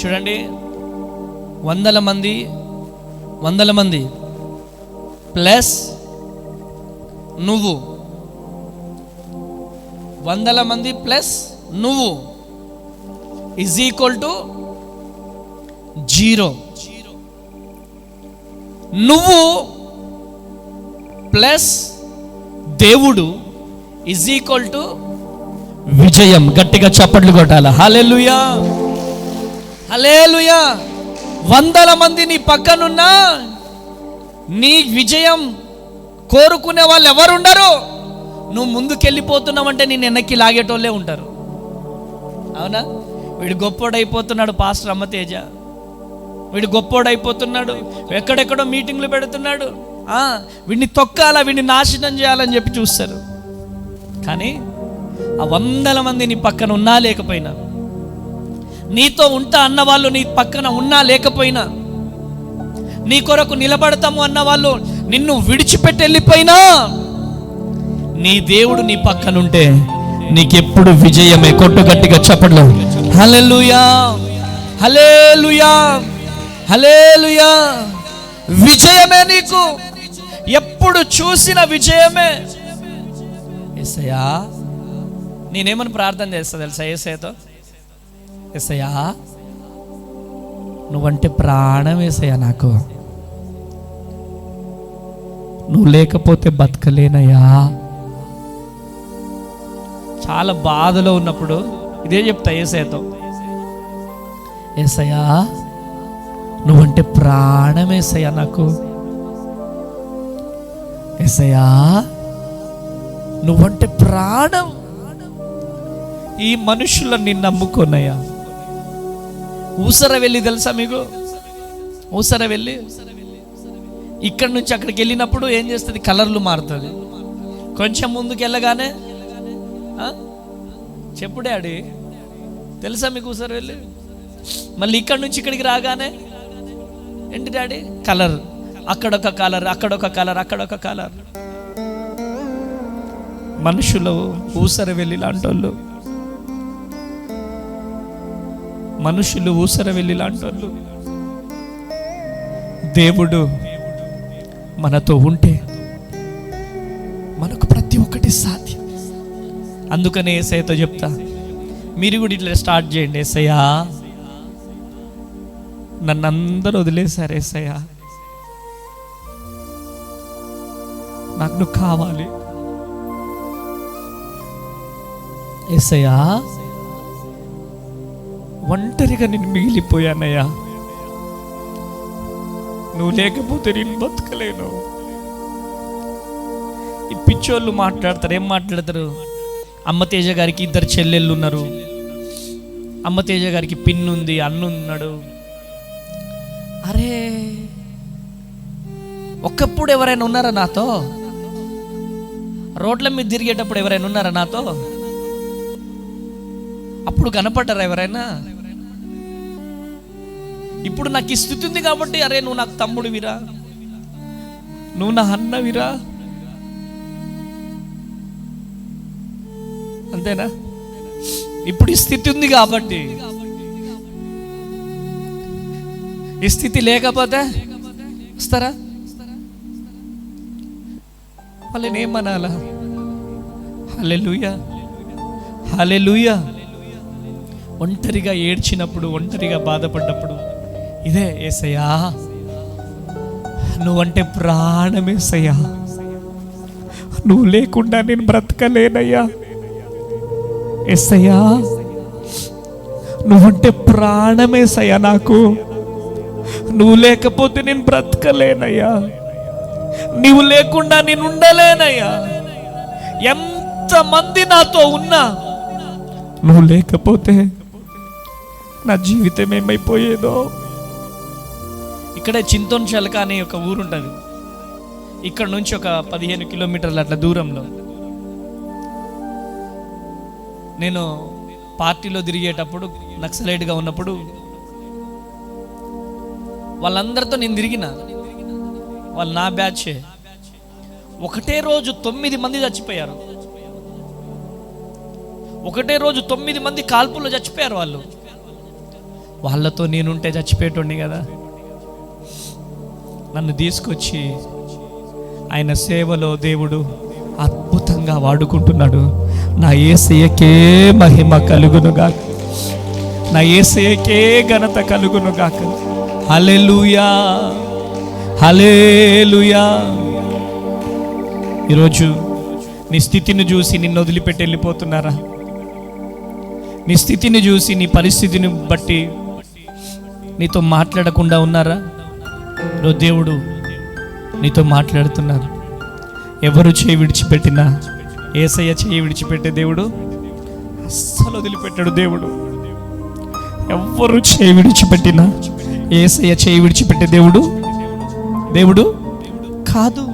చూడండి, వందల మంది ప్లస్ నువ్వు, 100 మంది ప్లస్ నువ్వు ఈజ్ ఈక్వల్ టు 0. నువ్వు ప్లస్ దేవుడు ఈజ్ ఈక్వల్ టు విజయం. గట్టిగా చప్పట్లు కొట్టాలి. హల్లెలూయా, హల్లెలూయా. 100 మంది నీ పక్కనున్నా నీ విజయం కోరుకునే వాళ్ళు ఎవరు ఉండరు. నువ్వు ముందుకెళ్ళిపోతున్నావంటే నేను వెనక్కి లాగేటోళ్ళే ఉంటారు. అవునా? వీడు గొప్పోడైపోతున్నాడు పాస్టర్ అమ్మతేజ, వీడు గొప్పోడైపోతున్నాడు, ఎక్కడెక్కడో మీటింగ్లు పెడుతున్నాడు, వీడిని తొక్కాలా, వీడిని నాశనం చేయాలని చెప్పి చూస్తారు. కానీ ఆ 100 మంది నీ పక్కన ఉన్నా లేకపోయినా, నీతో ఉంటా అన్నవాళ్ళు నీ పక్కన ఉన్నా లేకపోయినా, నీ కొరకు నిలబడతాము అన్నవాళ్ళు నిన్ను విడిచిపెట్టి వెళ్ళిపోయినా, నీ దేవుడు నీ పక్కనుంటే నీకెప్పుడు విజయమే. కొట్టు గట్టిగా చప్పట్లు. హల్లెలూయా, హల్లెలూయా, హల్లెలూయా. విజయమే నీకు, ఎప్పుడు చూసిన విజయమే. యేసయ్యా, నేనేమని ప్రార్థన చేస్తా తెలుసా యేసయ్యతో? యేసయ్యా, నువ్వంటే ప్రాణం యేసయ్యా నాకు, నువ్వు లేకపోతే బతకలేనయ్యా. చాలా బాధలో ఉన్నప్పుడు ఇదే చెప్తా యేసయ్యతో, యేసయ్యా నువ్వంటే ప్రాణం యేసయ్యా నాకు, యేసయ్యా నువ్వంటే ప్రాణం. ఈ మనుషులని నమ్ముకోనయ్యా. ఊసర వెళ్ళి తెలుసా మీకు? ఊసర వెళ్ళి ఇక్కడి నుంచి అక్కడికి వెళ్ళినప్పుడు ఏం చేస్తుంది? కలర్లు మారుతుంది. కొంచెం ముందుకు వెళ్ళగానే చెప్పు డాడీ, తెలుసా మీకు ఊసర వెళ్ళి? మళ్ళీ ఇక్కడి నుంచి ఇక్కడికి రాగానే ఏంటి డాడీ? కలర్, అక్కడొక కలర్, అక్కడొక కలర్, అక్కడొక కలర్. మనుషులు ఊసర వెళ్ళి లాంటి వాళ్ళు, మనుషులు ఊసర వెళ్ళి లాంటి వాళ్ళు. దేవుడు మనతో ఉంటే మనకు ప్రతి ఒక్కటి సాధ్యం. అందుకనే యేసయ్యతో చెప్తా, మీరు కూడా ఇట్లా స్టార్ట్ చేయండి. యేసయ్యా, నన్ను అందరూ వదిలేశారు యేసయ్యా, నాకు నువ్వు కావాలి. యేసయ్యా, ఒంటరిగా నేను మిగిలిపోయానయ్యా, నువ్వు లేకపోతే నేను బతకలేను. ఈ పిచ్చోళ్ళు మాట్లాడతారు. ఏం మాట్లాడతారు? అమ్మతేజ గారికి 2 చెల్లెళ్ళు ఉన్నారు, అమ్మతేజ గారికి పిన్ ఉంది, అన్న ఉన్నాడు. అరే, ఒకప్పుడు ఎవరైనా ఉన్నారా నాతో? రోడ్ల మీద తిరిగేటప్పుడు ఎవరైనా ఉన్నారా నాతో? అప్పుడు కనపడ్డారా ఎవరైనా? ఇప్పుడు నాకు ఈ స్థితి ఉంది కాబట్టి, అరే నువ్వు నాకు తమ్ముడివిరా, నువ్వు నా అన్నవిరా, అంతేనా? ఇప్పుడు ఈ స్థితి ఉంది కాబట్టి. ఈ స్థితి లేకపోతే వస్తారా? వాళ్ళని ఏమనాలా? హల్లెలూయా, హల్లెలూయా. ఒంటరిగా ఏడ్చినప్పుడు, ఒంటరిగా బాధపడ్డప్పుడు ఇదే, యేసయ్యా నువ్వంటే ప్రాణం యేసయ్యా, నువ్వు లేకుండా నేను బ్రతకలేనయ్యా. యేసయ్యా నువ్వంటే ప్రాణం యేసయ్యా నాకు, నువ్వు లేకపోతే నేను బ్రతకలేనయ్యా, నువ్వు లేకుండా నేను ఉండలేనయ్యా. ఎంతమంది నాతో ఉన్నా నువ్వు లేకపోతే నా జీవితం ఏమైపోయేదో. ఇక్కడే చింతోన్ చలక అనే ఒక ఊరు ఉంటుంది. ఇక్కడ నుంచి ఒక 15 కిలోమీటర్ల అట్లా దూరంలో. నేను పార్టీలో తిరిగేటప్పుడు, నక్సలైట్గా ఉన్నప్పుడు వాళ్ళందరితో నేను తిరిగిన. వాళ్ళు నా బ్యాచే. ఒకటే రోజు 9 మంది చచ్చిపోయారు. ఒకటే రోజు 9 మంది కాల్పుల్లో చచ్చిపోయారు. వాళ్ళు వాళ్ళతో నేనుంటే చచ్చిపోయేటోడిని కదా. నన్ను తీసుకొచ్చి ఆయన సేవలో దేవుడు అద్భుతంగా వాడుకుంటున్నాడు. నా యేసయ్యకే మహిమ కలుగునుగాక, నా యేసయ్యకే ఘనత కలుగునుగాక. హల్లెలూయా, హల్లెలూయా. ఈరోజు నీ స్థితిని చూసి నిన్ను వదిలిపెట్టి వెళ్ళిపోతున్నారా? నీ స్థితిని చూసి, నీ పరిస్థితిని బట్టి నీతో మాట్లాడకుండా ఉన్నారా? ఈరోజు దేవుడు నీతో మాట్లాడుతున్నారు. ఎవరు చేయి విడిచిపెట్టినా యేసయ్య చేయి విడిచిపెట్టే దేవుడు అస్సలు వదిలిపెట్టాడు. దేవుడు ఎవరు చేయి విడిచిపెట్టినా యేసయ్య చేయి విడిచిపెట్టే దేవుడు కాదు.